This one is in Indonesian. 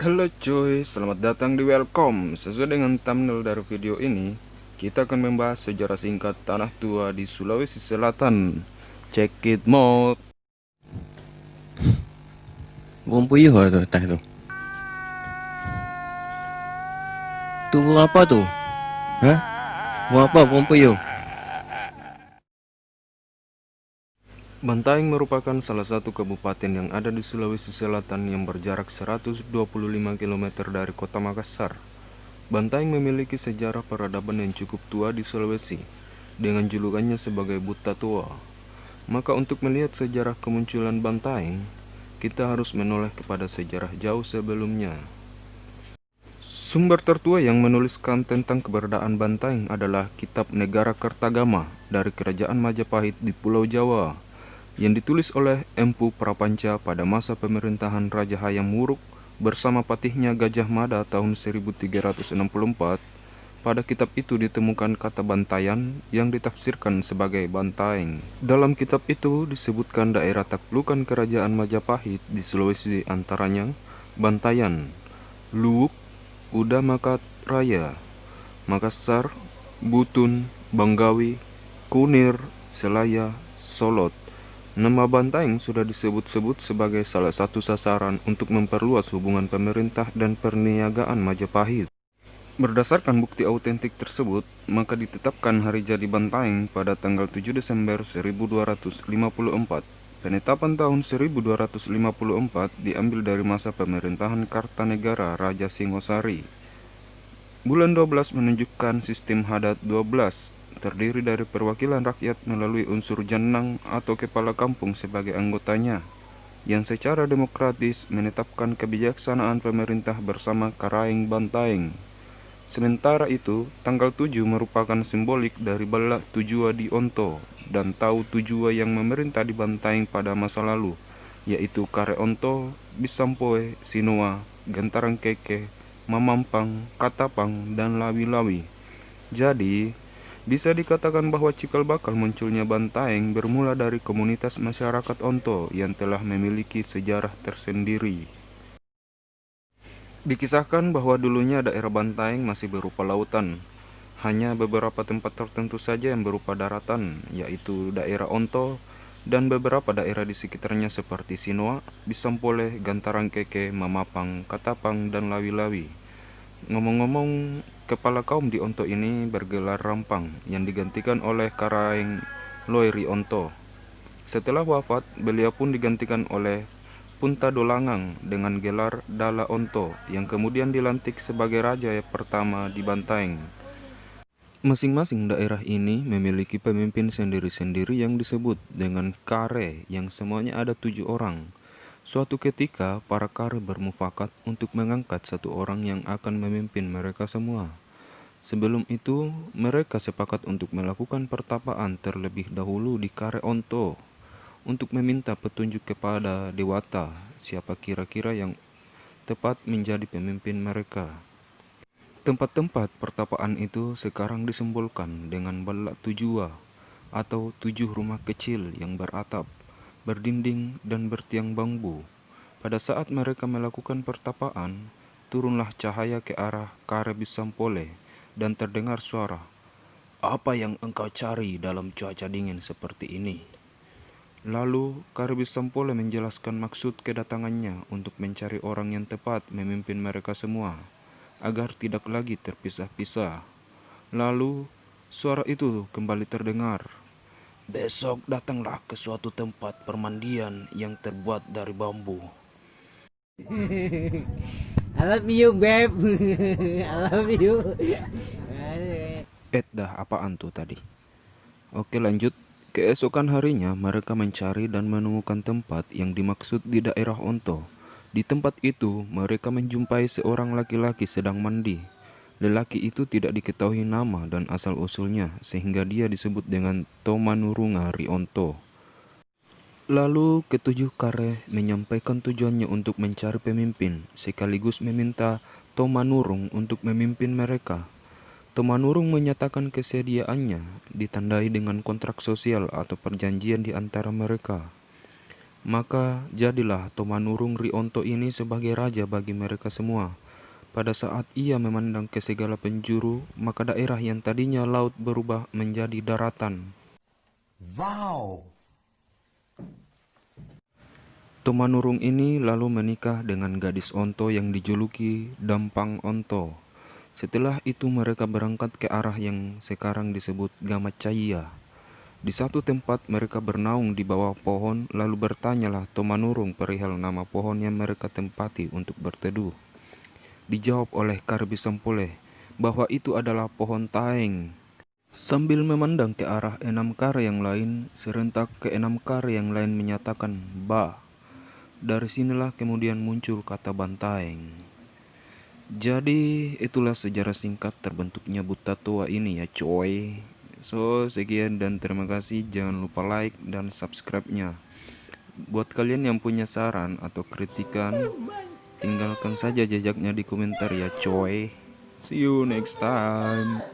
Halo cuy, selamat datang di Welcome. Sesuai dengan thumbnail dari video ini, kita akan membahas sejarah singkat tanah tua di Sulawesi Selatan. Check it mode. Bukan puyuh tuh atas tu. Tu buang apa tu? Hah? Buang apa buang puyuh? Bantaeng merupakan salah satu kabupaten yang ada di Sulawesi Selatan yang berjarak 125 km dari kota Makassar. Bantaeng memiliki sejarah peradaban yang cukup tua di Sulawesi, dengan julukannya sebagai Buta Tua. Maka untuk melihat sejarah kemunculan Bantaeng, kita harus menoleh kepada sejarah jauh sebelumnya. Sumber tertua yang menuliskan tentang keberadaan Bantaeng adalah Kitab Negara Kertagama dari Kerajaan Majapahit di Pulau Jawa, yang ditulis oleh Empu Prapanca pada masa pemerintahan Raja Hayam Wuruk bersama patihnya Gajah Mada tahun 1364. Pada kitab itu ditemukan kata Bantayan yang ditafsirkan sebagai Bantaeng. Dalam kitab itu disebutkan daerah taklukan Kerajaan Majapahit di Sulawesi, antaranya Bantayan, Luwuk, Udamakat Raya, Makassar, Butun, Banggawi, Kunir, Selaya, Solot. Nama Bantaeng sudah disebut-sebut sebagai salah satu sasaran untuk memperluas hubungan pemerintah dan perniagaan Majapahit. Berdasarkan bukti autentik tersebut, maka ditetapkan hari jadi Bantaeng pada tanggal 7 Desember 1254. Penetapan tahun 1254 diambil dari masa pemerintahan Kartanegara Raja Singosari. Bulan 12 menunjukkan sistem Hadat 12, terdiri dari perwakilan rakyat melalui unsur Jannang atau kepala kampung sebagai anggotanya, yang secara demokratis menetapkan kebijaksanaan pemerintah bersama Karaeng Bantaeng. Sementara itu, tanggal 7 merupakan simbolik dari Balak Tujua di Onto dan Tau Tujua yang memerintah di Bantaeng pada masa lalu, yaitu Kare Onto, Bisampoe, Sinoa, Gantarang Keke, Mamampang, Katapang, dan Lawi-Lawi. Jadi, bisa dikatakan bahwa cikal bakal munculnya Bantaeng bermula dari komunitas masyarakat Onto yang telah memiliki sejarah tersendiri. Dikisahkan bahwa dulunya daerah Bantaeng masih berupa lautan. Hanya beberapa tempat tertentu saja yang berupa daratan, yaitu daerah Onto dan beberapa daerah di sekitarnya seperti Sinoa, Bisampole, Gantarang Keke, Mamapang, Katapang, dan Lawi-Lawi. Ngomong-ngomong, kepala kaum di Onto ini bergelar Rampang yang digantikan oleh Karaeng Loeri Onto. Setelah wafat, beliau pun digantikan oleh Punta Dolangang dengan gelar Dala Onto yang kemudian dilantik sebagai raja pertama di Bantaeng. Masing-masing daerah ini memiliki pemimpin sendiri-sendiri yang disebut dengan kare yang semuanya ada 7 orang. Suatu ketika, para kare bermufakat untuk mengangkat satu orang yang akan memimpin mereka semua. Sebelum itu, mereka sepakat untuk melakukan pertapaan terlebih dahulu di Kare Onto untuk meminta petunjuk kepada Dewata siapa kira-kira yang tepat menjadi pemimpin mereka. Tempat-tempat pertapaan itu sekarang disimbolkan dengan Balak Tujua atau 7 rumah kecil yang beratap, berdinding, dan bertiang bambu. Pada saat mereka melakukan pertapaan, turunlah cahaya ke arah Kare Bisampole dan terdengar suara, "Apa yang engkau cari dalam cuaca dingin seperti ini?" Lalu, Kare Bisampole menjelaskan maksud kedatangannya untuk mencari orang yang tepat memimpin mereka semua, agar tidak lagi terpisah-pisah. Lalu, suara itu kembali terdengar. "Besok datanglah ke suatu tempat permandian yang terbuat dari bambu." I love you, babe. I love you. Dah apaan tuh tadi? Oke, lanjut. Keesokan harinya mereka mencari dan menemukan tempat yang dimaksud di daerah Onto. Di tempat itu mereka menjumpai seorang laki-laki sedang mandi. Lelaki itu tidak diketahui nama dan asal-usulnya sehingga dia disebut dengan Tomanurunga Rionto. Lalu ketujuh kare menyampaikan tujuannya untuk mencari pemimpin sekaligus meminta Tomanurung untuk memimpin mereka. Tomanurung menyatakan kesediaannya ditandai dengan kontrak sosial atau perjanjian di antara mereka. Maka jadilah Tomanurung Rionto ini sebagai raja bagi mereka semua. Pada saat ia memandang ke segala penjuru, maka daerah yang tadinya laut berubah menjadi daratan. Wow! Tomanurung ini lalu menikah dengan gadis Onto yang dijuluki Dampang Onto. Setelah itu mereka berangkat ke arah yang sekarang disebut Gamacaya. Di satu tempat mereka bernaung di bawah pohon, lalu bertanyalah Tomanurung perihal nama pohon yang mereka tempati untuk berteduh. Dijawab oleh Karbi Sempoleh bahwa itu adalah pohon taeng. Sambil memandang ke arah 6 kar yang lain, serentak ke 6 kar yang lain menyatakan ba. Dari sinilah kemudian muncul kata bantaeng. Jadi itulah sejarah singkat terbentuknya Buta Tua ini ya coy. So sekian dan terima kasih, jangan lupa like dan subscribe-nya. Buat kalian yang punya saran atau kritikan, tinggalkan saja jejaknya di komentar ya coy. See you next time.